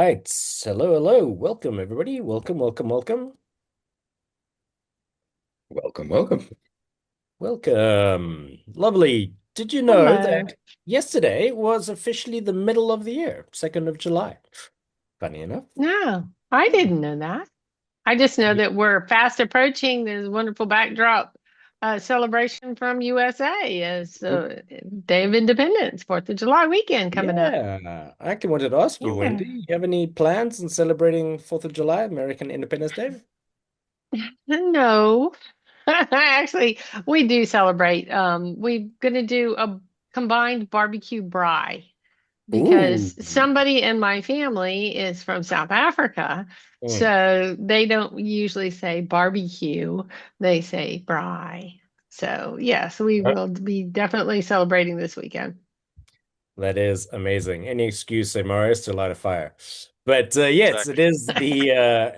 right. Hello, hello. Welcome, everybody. Welcome, welcome, welcome. Welcome, welcome. Welcome. Lovely. Did you know Hello. that yesterday was officially the middle of the year, 2nd of July? Funny enough. No, I Hmm. didn't know that. I just know that we're fast approaching this wonderful backdrop celebration from USA as Day of Independence, 4th of July weekend coming up. Yeah, I actually wanted to ask you, Wendy, Yeah. you have any plans in celebrating 4th of July, American Independence Day? No, actually, we do celebrate. We're going to do a combined barbecue braai, Ooh. because somebody in my family is from South Africa. Mm. So they don't usually say barbecue, they say braai. So, yes, we will be definitely celebrating this weekend. That is amazing. Any excuse, say Marius, to light a fire. But yes, it Exactly. is the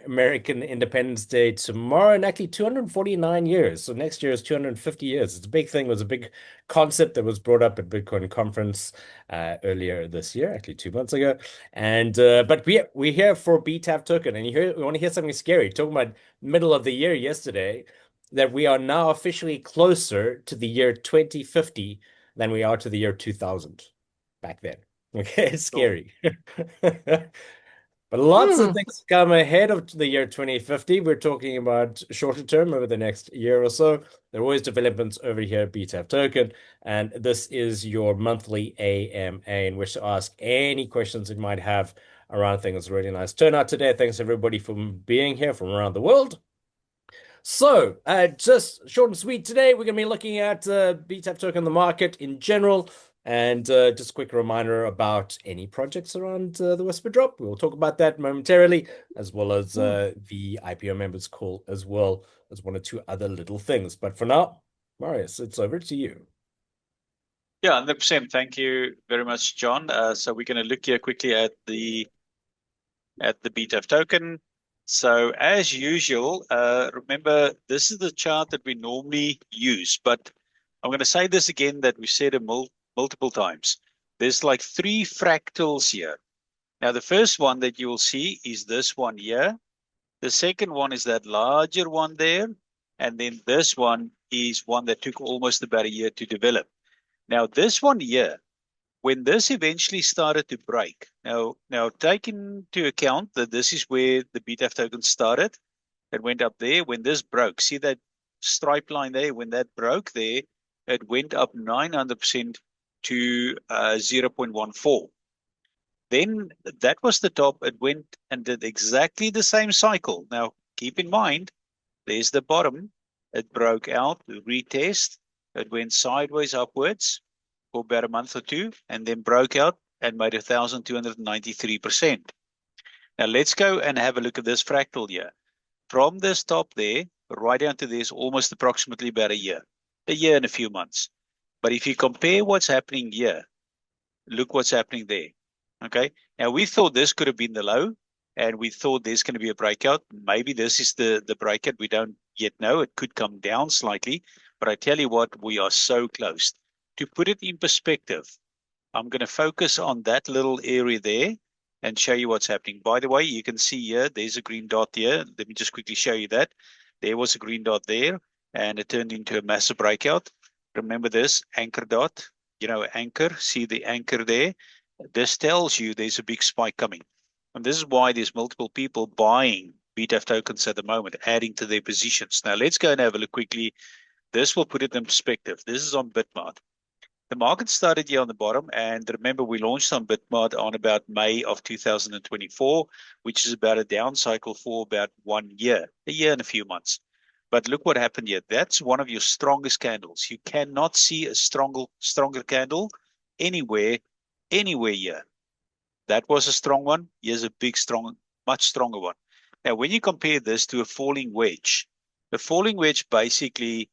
American Independence Day tomorrow, and actually 249 years. So next year is 250 years. It's a big thing. It was a big concept that was brought up at Bitcoin conference earlier this year, actually 2 months ago. And but we're here for BTAF token, and we want to hear something scary. Talking about middle of the year yesterday, that we are now officially closer to the year 2050 than we are to the year 2000 back then. Okay, it's Sure. scary. But lots of Hmm. things come ahead of the year 2050. We're talking about shorter term over the next year or so. There are always developments over here at BTAF Token, and this is your monthly AMA in which to ask any questions you might have around things. Really nice turnout today. Thanks everybody for being here from around the world. So, just short and sweet today, we're going to be looking at BTAP token, the market in general, and just a quick reminder about any projects around the Whisper Drop. We'll talk about that momentarily, as well as Hmm. the IPO members call, as well as one or two other little things. But for now, Marius, it's over to you. Yeah, 100%. Thank you very much, John. So we're going to look here quickly at the BTAF token. So as usual, remember this is the chart that we normally use, but I'm going to say this again that we've said it multiple times. There's like three fractals here. Now the first one that you will see is this one here. The second one is that larger one there, and then this one is one that took almost about a year to develop. Now, this one here, when this eventually started to break, now take into account that this is where the BTAF token started. It went up there. When this broke, see that stripe line there? When that broke there, it went up 900% to 0.14. Then that was the top. It went and did exactly the same cycle. Now, keep in mind, there's the bottom. It broke out, retest. It went sideways upwards for about a month or two, and then broke out and made 1,293%. Now let's go and have a look at this fractal here. From this top there, right down to this, almost approximately about a year and a few months. But if you compare what's happening here, look what's happening there. Okay. Now we thought this could have been the low, and we thought there's going to be a breakout. Maybe this is the breakout. We don't yet know. It could come down slightly, but I tell you what, we are so close. To put it in perspective, I'm going to focus on that little area there and show you what's happening. By the way, you can see here, there's a green dot here. Let me just quickly show you that. There was a green dot there, and it turned into a massive breakout. Remember this anchor dot, anchor, see the anchor there? This tells you there's a big spike coming. And this is why there's multiple people buying BTAF tokens at the moment, adding to their positions. Now let's go and have a look quickly. This will put it in perspective. This is on Bitmart. The market started here on the bottom, and remember we launched on Bitmart on about May of 2024, which is about a down cycle for about 1 year, a year and a few months. But look what happened here. That's one of your strongest candles. You cannot see a stronger candle anywhere, anywhere here. That was a strong one. Here's a big, strong, much stronger one. Now, when you compare this to a falling wedge basically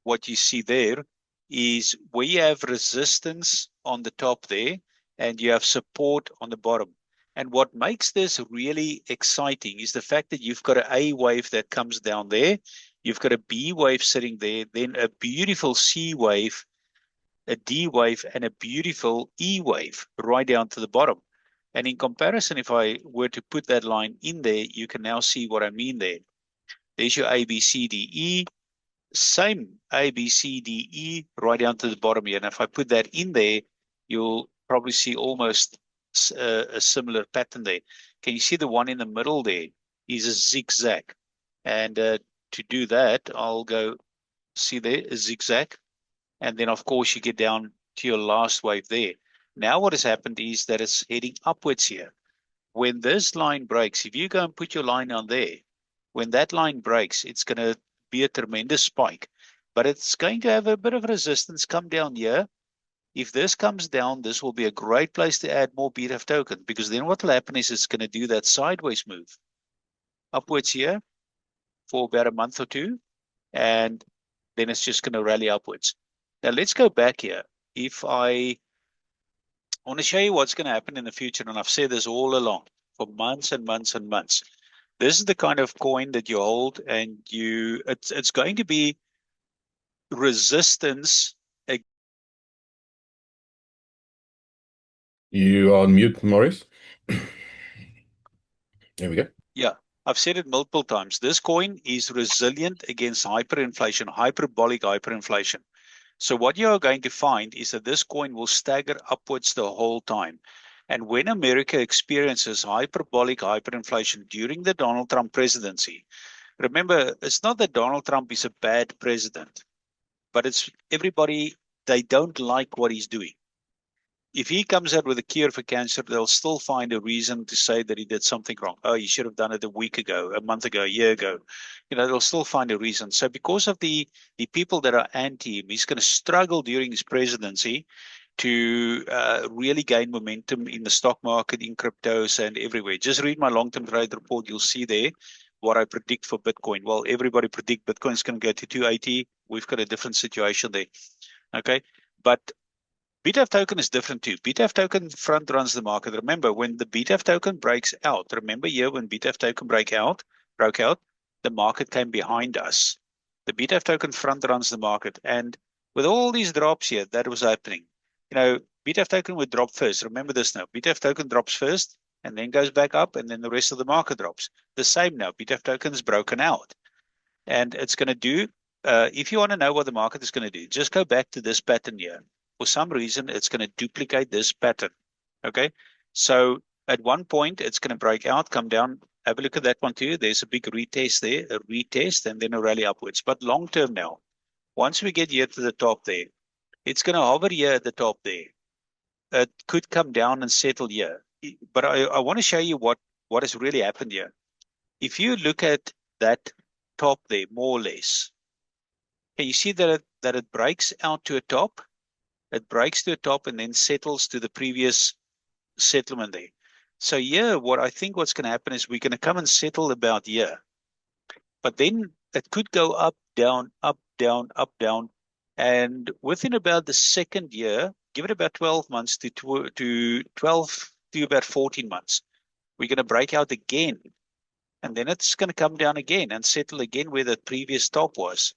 what you see there is where you have resistance on the top there and you have support on the bottom. And what makes this really exciting is the fact that you've got an A wave that comes down there, you've got a B wave sitting there, then a beautiful C wave, a D wave, and a beautiful E wave right down to the bottom. And in comparison, if I were to put that line in there, you can now see what I mean there. There's your A, B, C, D, E. Same A, B, C, D, E right down to the bottom here. And if I put that in there, you'll probably see almost a similar pattern there. Can you see the one in the middle there is a zigzag? And to do that, I'll go see there, a zigzag. And then, of course, you get down to your last wave there. Now what has happened is that it's heading upwards here. When this line breaks, if you go and put your line on there, when that line breaks, it's going to be a tremendous spike. But it's going to have a bit of resistance come down here. If this comes down, this will be a great place to add more BTAF token, because then what will happen is it's going to do that sideways move upwards here for about a month or two, and then it's just going to rally upwards. Now let's go back here. If I want to show you what's going to happen in the future, and I've said this all along for months and months and months. This is the kind of coin that you hold, and it's going to be resistance. You are on mute, Maurice. There we go. Yeah, I've said it multiple times. This coin is resilient against hyperinflation, hyperbolic hyperinflation. So what you are going to find is that this coin will stagger upwards the whole time. And when America experiences hyperbolic hyperinflation during the Donald Trump presidency, remember, it's not that Donald Trump is a bad president, but it's everybody, they don't like what he's doing. If he comes out with a cure for cancer, they'll still find a reason to say that he did something wrong. Oh, you should have done it a week ago, a month ago, a year ago. They'll still find a reason. So because of the people that are anti him, he's going to struggle during his presidency to really gain momentum in the stock market, in cryptos, and everywhere. Just read my long-term trade report. You'll see there what I predict for Bitcoin. Well, everybody predict Bitcoin's going to go to 280. We've got a different situation there. Okay, but BTAF token is different too. BTAF token front runs the market. Remember, when the BTAF token breaks out, remember here when BTAF token broke out, the market came behind us. The BTAF token front runs the market. And with all these drops here, that was happening. BTAF token would drop first. Remember this now. BTAF token drops first and then goes back up, and then the rest of the market drops. The same now. BTAF token is broken out. And it's going to do, if you want to know what the market is going to do, just go back to this pattern here. For some reason, it's going to duplicate this pattern. Okay, so at one point, it's going to break out, come down. Have a look at that one too. There's a big retest there, a retest, and then a rally upwards. But long term now, once we get here to the top there, it's going to hover here at the top there. It could come down and settle here. But I want to show you what has really happened here. If you look at that top there, more or less, can you see that it breaks out to a top? It breaks to the top and then settles to the previous settlement there. So here, what I think what's going to happen is we're going to come and settle about here. But then it could go up, down, up, down, up, down. And within about the second year, give it about 12 months to 12 to about 14 months, we're going to break out again. And then it's going to come down again and settle again where the previous top was.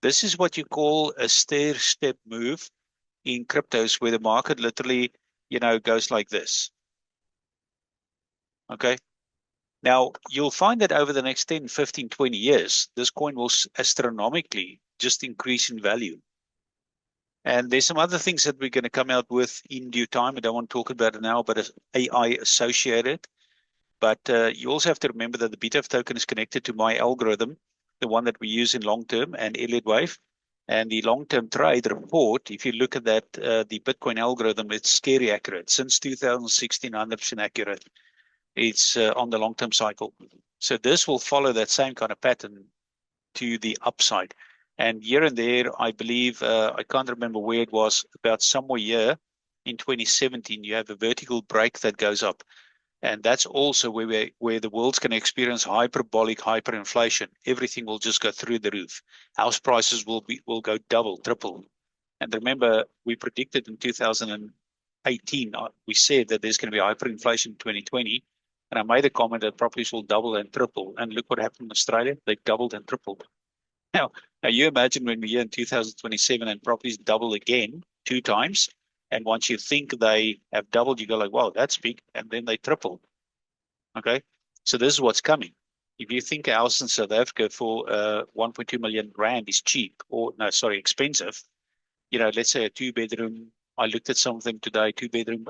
This is what you call a stair-step move in cryptos, where the market literally, goes like this. Okay. Now, you'll find that over the next 10, 15, 20 years, this coin will astronomically just increase in value. And there's some other things that we're going to come out with in due time. I don't want to talk about it now, but it's AI associated. But you also have to remember that the BTAF token is connected to my algorithm, the one that we use in long-term, and Elliott Wave. And the long-term trade report, if you look at that, the Bitcoin algorithm, it's scary accurate. Since 2016, 100% accurate. It's on the long-term cycle. So this will follow that same kind of pattern to the upside. And here and there, I believe, I can't remember where it was, about somewhere here in 2017, you have a vertical break that goes up. And that's also where the world's going to experience hyperbolic hyperinflation. Everything will just go through the roof. House prices will go double, triple. And remember, we predicted in 2018, we said that there's going to be hyperinflation in 2020. And I made a comment that properties will double and triple. And look what happened in Australia. They doubled and tripled. Now you imagine when we're here in 2027 and properties double again 2 times. And once you think they have doubled, you go like, wow, that's big. And then they triple. Okay. So this is what's coming. If you think a house in South Africa for 1.2 million rand is cheap, or no, sorry, expensive, let's say a two-bedroom. I looked at some of them today, two-bedroom.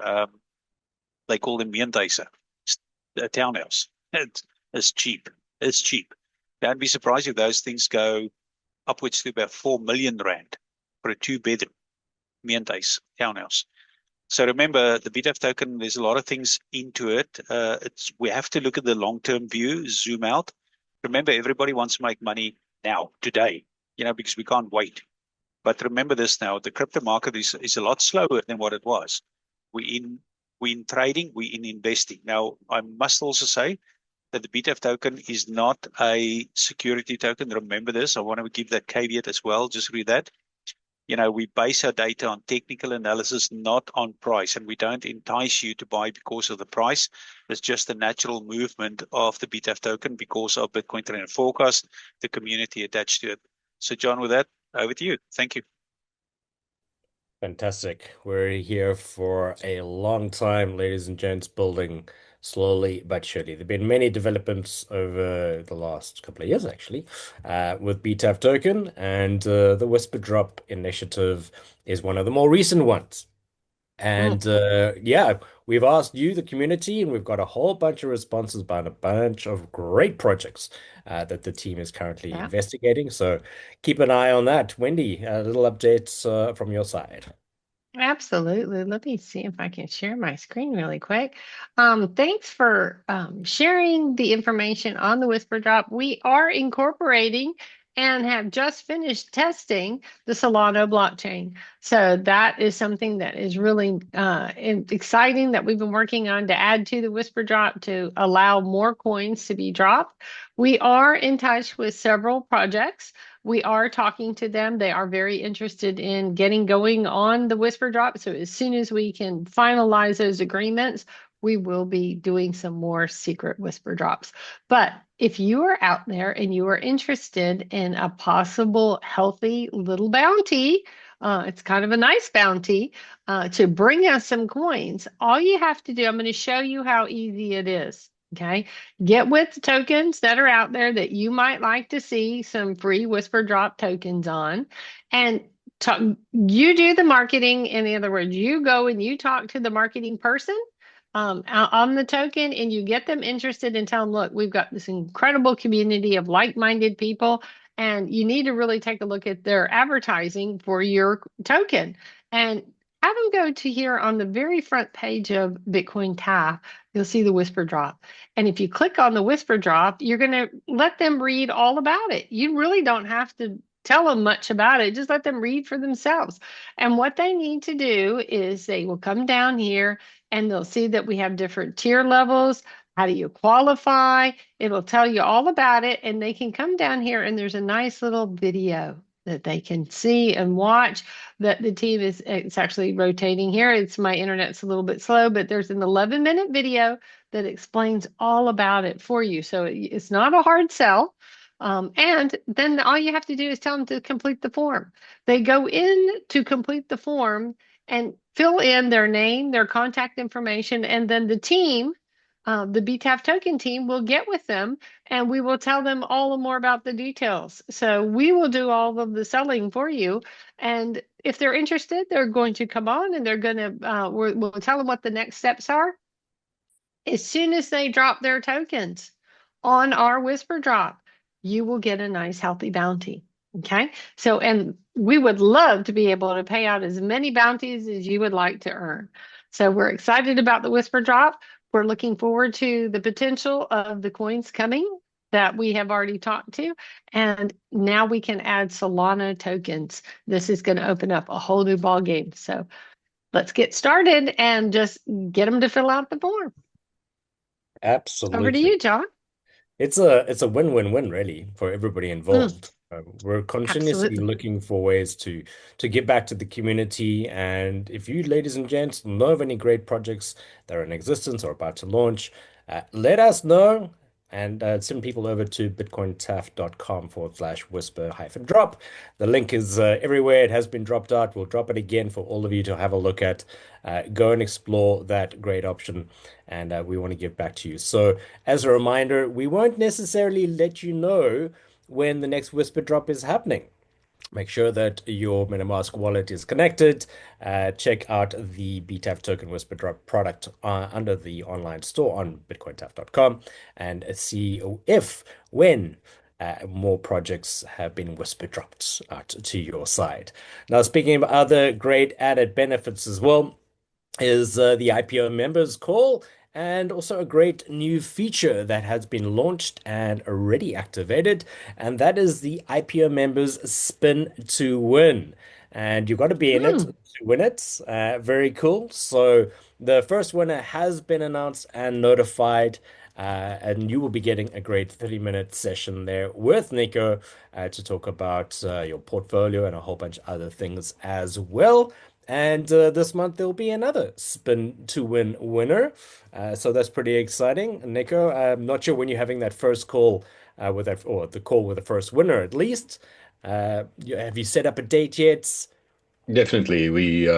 They call them Meentuise, a townhouse. It's cheap. It's cheap. Don't be surprised if those things go upwards to about 4 million rand for a two-bedroom Meentuise townhouse. So remember, the BTAF token, there's a lot of things into it. We have to look at the long-term view, zoom out. Remember, everybody wants to make money now, today, because we can't wait. But remember this now, the crypto market is a lot slower than what it was. We in trading, we in investing. Now, I must also say that the BTAF token is not a security token. Remember this. I want to give that caveat as well. Just read that. We base our data on technical analysis, not on price, and we don't entice you to buy because of the price. It's just the natural movement of the BTAF token because of Bitcoin trend and forecast, the community attached to it. So, John, with that, over to you. Thank you. Fantastic. We're here for a long time, ladies and gents, building slowly but surely. There have been many developments over the last couple of years, actually, with BTAF token, and the Whisper Drop initiative is one of the more recent ones. And yeah, we've asked you, the community, and we've got a whole bunch of responses about a bunch of great projects that the team is currently Yeah. investigating. So keep an eye on that. Wendy, a little updates from your side. Absolutely. Let me see if I can share my screen really quick. Thanks for sharing the information on the Whisper Drop. We are incorporating and have just finished testing the Solana blockchain. So that is something that is really exciting that we've been working on to add to the Whisper Drop to allow more coins to be dropped. We are in touch with several projects. We are talking to them. They are very interested in getting going on the Whisper Drop. So as soon as we can finalize those agreements, we will be doing some more secret Whisper Drops. But if you are out there and you are interested in a possible healthy little bounty, it's kind of a nice bounty to bring us some coins, all you have to do, I'm going to show you how easy it is. Okay. Get with tokens that are out there that you might like to see some free Whisper Drop tokens on. And you do the marketing. In other words, you go and you talk to the marketing person on the token and you get them interested and tell them, look, we've got this incredible community of like-minded people. And you need to really take a look at their advertising for your token. And have them go to here on the very front page of Bitcoin TAF. You'll see the Whisper Drop. And if you click on the Whisper Drop, you're going to let them read all about it. You really don't have to tell them much about it. Just let them read for themselves. And what they need to do is they will come down here and they'll see that we have different tier levels. How do you qualify? It'll tell you all about it. And they can come down here and there's a nice little video that they can see and watch that the team it's actually rotating here. It's my internet's a little bit slow, but there's an 11-minute video that explains all about it for you. So it's not a hard sell. And then all you have to do is tell them to complete the form. They go in to complete the form and fill in their name, their contact information, and then the team, the BTAF token team, will get with them and we will tell them all the more about the details. So we will do all of the selling for you. And if they're interested, they're going to come on and they're going to, we'll tell them what the next steps are. As soon as they drop their tokens on our Whisper Drop, you will get a nice healthy bounty. Okay. So, and we would love to be able to pay out as many bounties as you would like to earn. So we're excited about the Whisper Drop. We're looking forward to the potential of the coins coming that we have already talked to. And now we can add Solana tokens. This is going to open up a whole new ball game. So let's get started and just get them to fill out the form. Absolutely. Over to you, John. It's a win-win-win really for everybody involved. We're continuously Absolutely. looking for ways to give back to the community. And if you, ladies and gents, know of any great projects that are in existence or about to launch, let us know. and send people over to bitcointaf.com/whisper-drop. The link is everywhere. It has been dropped out. We'll drop it again for all of you to have a look at. Go and explore that great option, and we want to give back to you. So, as a reminder, we won't necessarily let you know when the next Whisper Drop is happening. Make sure that your MetaMask wallet is connected. Check out the BTAF token Whisper Drop product under the online store on bitcointaf.com and see if, when more projects have been whisper dropped out to your side. Now, speaking of other great added benefits as well, is the IPO members call and also a great new feature that has been launched and already activated, and that is the IPO members spin to win. And you've got to be in it to Hmm. win it. Very cool. So the first winner has been announced and notified. And you will be getting a great 30-minute session there with Nico to talk about your portfolio and a whole bunch of other things as well. And this month there'll be another spin to win winner. So that's pretty exciting. Nico, I'm not sure when you're having that first call with that, or the call with the first winner at least. Have you set up a date yet? Definitely, we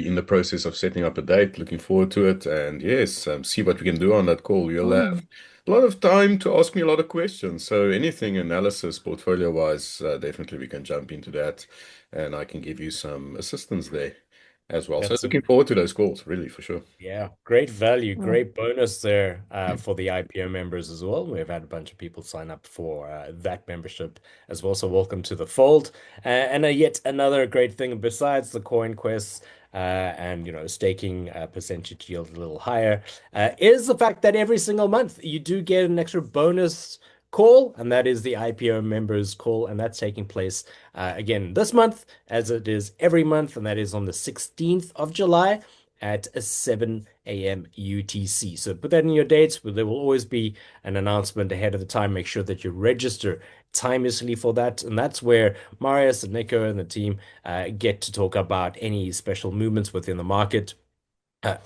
in the process of setting up a date. Looking forward to it, and yes, see what we can do on that call. You'll have Hmm. a lot of time to ask me a lot of questions. So anything analysis, portfolio wise, definitely we can jump into that, and I can give you some assistance there as well. So That's looking forward to those calls, really for sure. Yeah, great value, Hmm. great bonus there for the IPO members as well. We've had a bunch of people sign up for that membership as well. So welcome to the fold. And yet another great thing besides the coin quests and staking percentage yield a little higher is the fact that every single month you do get an extra bonus call, and that is the IPO members call, and that's taking place again this month, as it is every month, and that is on the 16th of July at 7 a.m. UTC. So put that in your dates. There will always be an announcement ahead of the time. Make sure that you register timelessly for that. And that's where Marius and Nico and the team get to talk about any special movements within the market.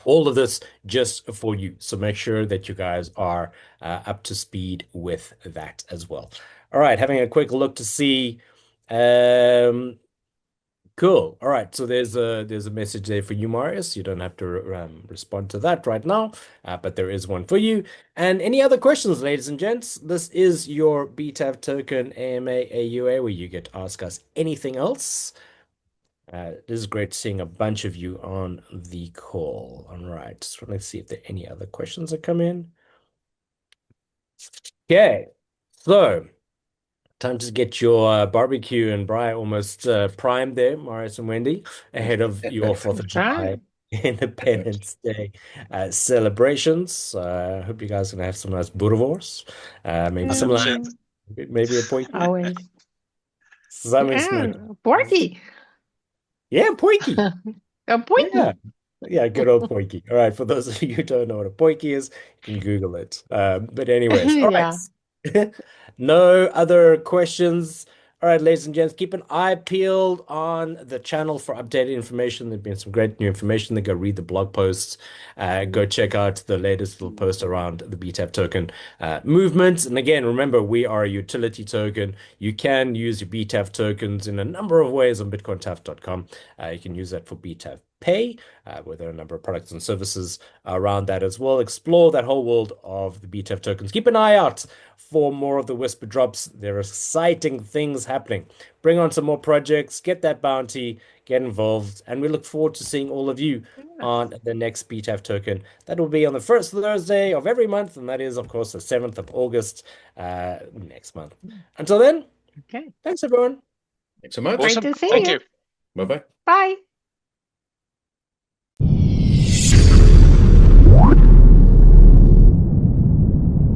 All of this just for you. So make sure that you guys are up to speed with that as well. All right, having a quick look to see. Um, Cool. All right. So there's a message there for you, Marius. You don't have to respond to that right now, but there is one for you. And any other questions, ladies and gents? This is your BTAF token AMA AUA, where you get to ask us anything else. This is great seeing a bunch of you on the call. All right. So let's see if there are any other questions that come in. Okay. So. Time to get your barbecue and braai almost primed there, Marius and Wendy, ahead of your 4th of That's right. July Independence Day celebrations. I hope you guys are gonna have some nice boerewors, maybe some lamb, 100%. Hmm. maybe a potjie, Always. something Yeah. snood. Porky. Yeah, potjie. A Yeah. porky. Yeah, good old Poiki. All right, for those of you who don't know what a Poiki is, you can Google it. But anyways, all Yeah. right. No other questions. All right, ladies and gents, keep an eye peeled on the channel for updated information. There's been some great new information. Then go read the blog posts. Go check out the latest little post around the BTAP token movement. And again, remember, we are a utility token. You can use your BTAF tokens in a number of ways on bitcointaf.com. You can use that for BTAF Pay, where there are a number of products and services around that as well. Explore that whole world of the BTAF tokens. Keep an eye out for more of the Whisper drops. There are exciting things happening. Bring on some more projects, get that bounty, get involved, and we look forward to seeing all of you Yes. on the next BTAF token. That will be on the first Thursday of every month, and that is, of course, the 7th of August next month. Until then, Okay. thanks everyone. Thanks so much. Great Awesome. to see Thank you. you. Bye bye. Bye.